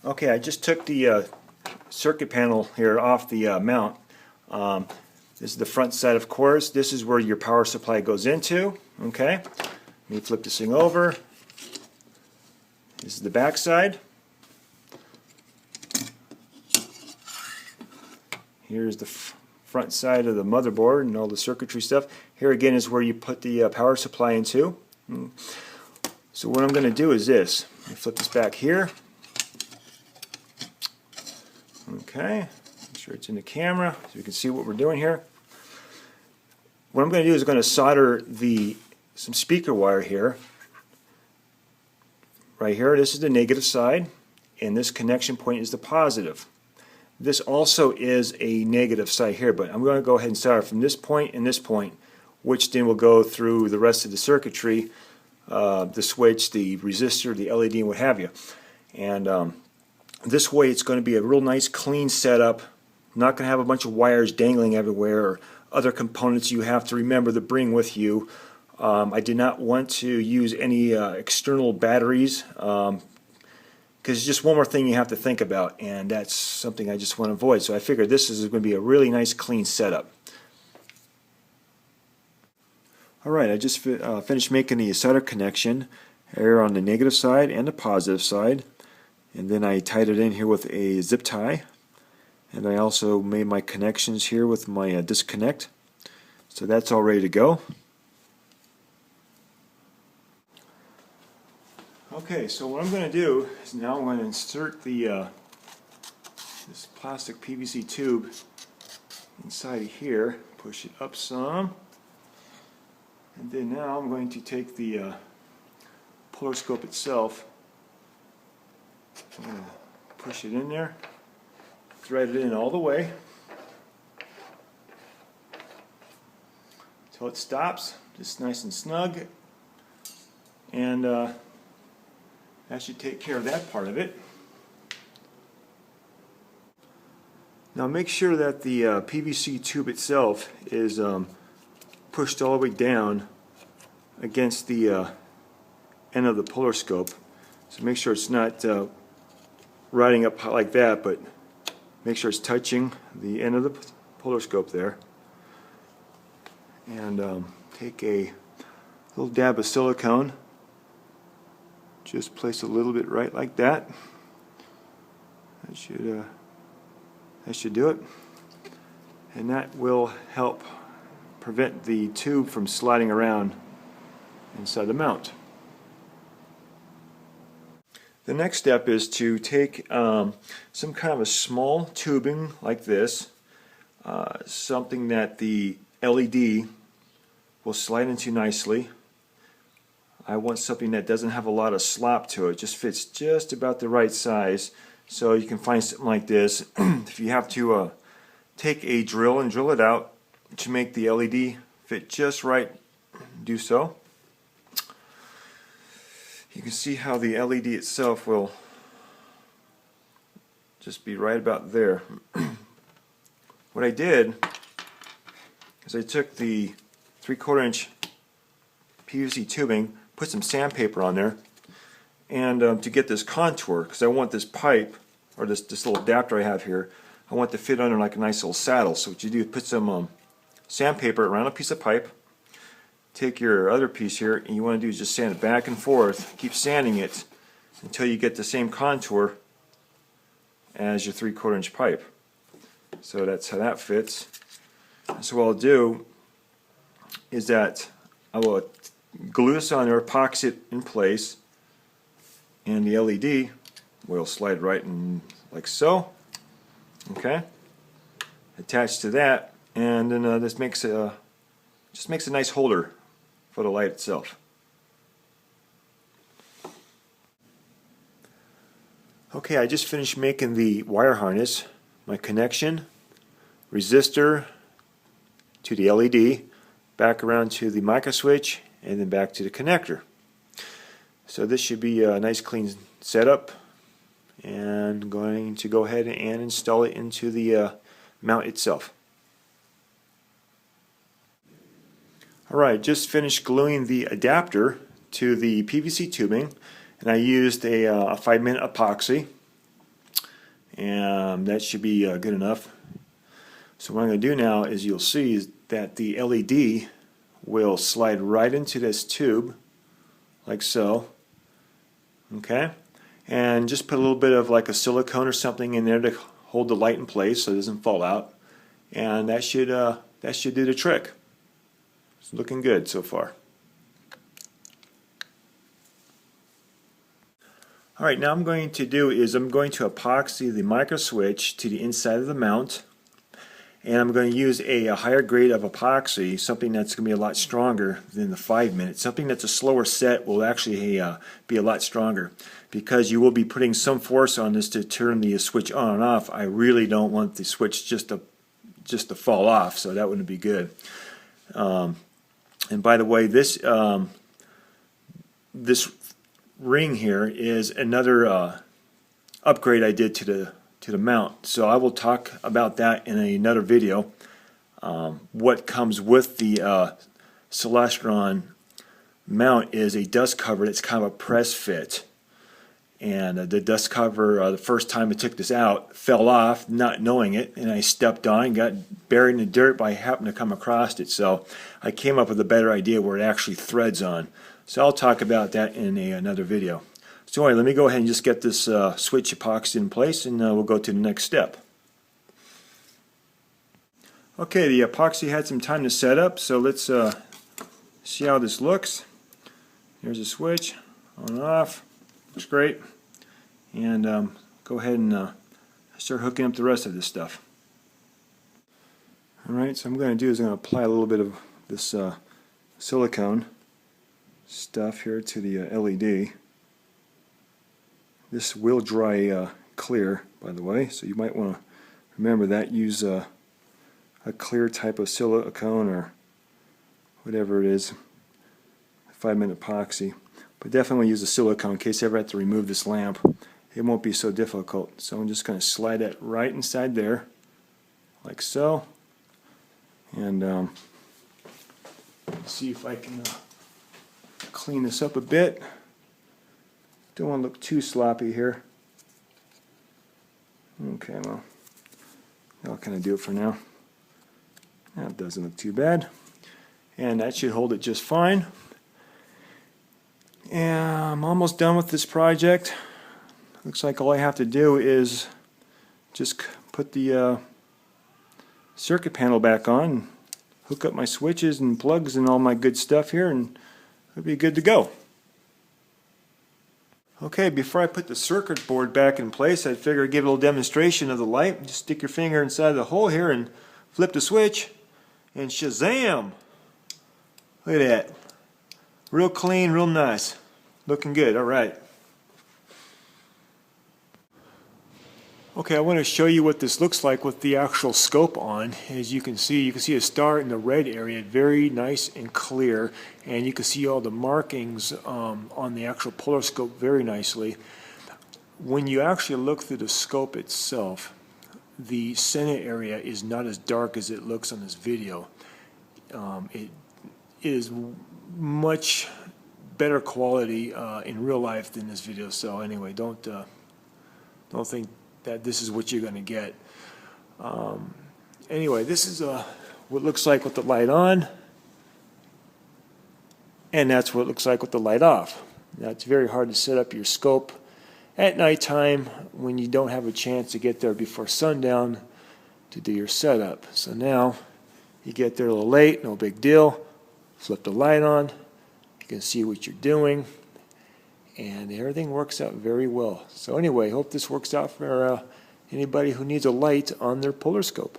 Okay, I just took the circuit panel here off the mount. This is the front side, of course. This is where your power supply goes into. Okay, let me flip this thing over. This is the back side. Here's the front side of the motherboard and all the circuitry stuff. Here again is where you put the power supply into. So what I'm going to do is this. Let me flip this back here. Okay, make sure it's in the camera so you can see what we're doing here. What I'm going to do is I'm going to solder some speaker wire here. Right here, this is the negative side, and this connection point is the positive. This also is a negative side here, but I'm going to go ahead and solder from this point and this point, which then will go through the rest of the circuitry, the switch, the resistor, the LED, and what have you. And this way it's going to be a real nice clean setup. Not going to have a bunch of wires dangling everywhere or other components you have to remember to bring with you. I did not want to use any external batteries because it's just one more thing you have to think about, and that's something I just want to avoid. So I figured this is going to be a really nice clean setup. Alright, I just finished making the solder connection here on the negative side and the positive side. And then I tied it in here with a zip tie, and I also made my connections here with my disconnect. So that's all ready to go. Okay, so what I'm going to do is now I'm going to insert the this plastic PVC tube inside of here, push it up some, and then now I'm going to take the polar scope itself. I'm going to push it in there, thread it in all the way until it stops, just nice and snug, and that should take care of that part of it. Now make sure that the PVC tube itself is pushed all the way down against the end of the polar scope. So make sure it's not riding up like that, but make sure it's touching the end of the polar scope there. And take a little dab of silicone. Just place a little bit right like that. That should do it. And that will help prevent the tube from sliding around inside the mount. The next step is to take some kind of a small tubing like this, something that the LED will slide into nicely. I want something that doesn't have a lot of slop to it, just fits just about the right size. So you can find something like this. If you have to take a drill and drill it out to make the LED fit just right, do so. You can see how the LED itself will just be right about there. What I did is I took the 3/4 inch PVC tubing, put some sandpaper on there, and to get this contour, because I want this pipe, or this little adapter I have here, I want to fit under like a nice little saddle. So what you do is put some sandpaper around a piece of pipe, take your other piece here, and you want to do is just sand it back and forth, keep sanding it until you get the same contour as your 3/4 inch pipe. So that's how that fits. So what I'll do is that I will glue this on there, epoxy it in place, and the LED will slide right in like so. Okay, attached to that, and then this makes just makes a nice holder for the light itself. Okay, I just finished making the wire harness, my connection, resistor to the LED, back around to the micro switch, and then back to the connector. So this should be a nice clean setup, and I'm going to go ahead and install it into the mount itself. Alright, just finished gluing the adapter to the PVC tubing, and I used a 5-minute epoxy. and that should be good enough. So what I'm going to do now is you'll see is that the LED will slide right into this tube like so. Okay, and just put a little bit of like a silicone or something in there to hold the light in place so it doesn't fall out, and that should do the trick. It's looking good so far. Alright, now I'm going to epoxy the micro switch to the inside of the mount, and I'm going to use a higher grade of epoxy, something that's going to be a lot stronger than the 5-minute. Something that's a slower set will actually be a lot stronger, because you will be putting some force on this to turn the switch on and off. I really don't want the switch just to fall off, so that wouldn't be good. And by the way, this ring here is another upgrade I did to the mount, so I will talk about that in another video. What comes with the Celestron mount is a dust cover that's kind of a press fit, and the dust cover, the first time I took this out, fell off not knowing it, and I stepped on and got buried in the dirt by happening to come across it. So I came up with a better idea where it actually threads on. So I'll talk about that in another video. So anyway, let me go ahead and just get this switch epoxy in place, and we'll go to the next step. Okay, the epoxy had some time to set up, so let's see how this looks. Here's the switch, on and off, looks great. And go ahead and start hooking up the rest of this stuff. Alright, so I'm going to do is I'm going to apply a little bit of this silicone stuff here to the LED. This will dry clear, by the way, so you might want to remember that. Use a clear type of silicone or whatever it is, 5-minute epoxy, but definitely use a silicone in case I ever have to remove this lamp. It won't be so difficult. So I'm just going to slide that right inside there, like so, and see if I can clean this up a bit. Don't want to look too sloppy here. Okay, well, that'll kind of do it for now. That doesn't look too bad, and that should hold it just fine. And I'm almost done with this project. Looks like all I have to do is just put the circuit panel back on, hook up my switches and plugs and all my good stuff here, and it'll be good to go. Okay, before I put the circuit board back in place, I figured I'd give a little demonstration of the light. Just stick your finger inside the hole here and flip the switch, and shazam! Look at that. Real clean, real nice. Looking good. Alright. Okay, I want to show you what this looks like with the actual scope on. As you can see a star in the red area, very nice and clear, and you can see all the markings on the actual polar scope very nicely. When you actually look through the scope itself, the center area is not as dark as it looks on this video. It is much better quality in real life than this video. So anyway, don't think that this is what you're going to get. Anyway, this is what it looks like with the light on, and that's what it looks like with the light off. Now, it's very hard to set up your scope at nighttime when you don't have a chance to get there before sundown to do your setup. So now you get there a little late, no big deal. Flip the light on, you can see what you're doing, and everything works out very well. So anyway, hope this works out for anybody who needs a light on their polar scope.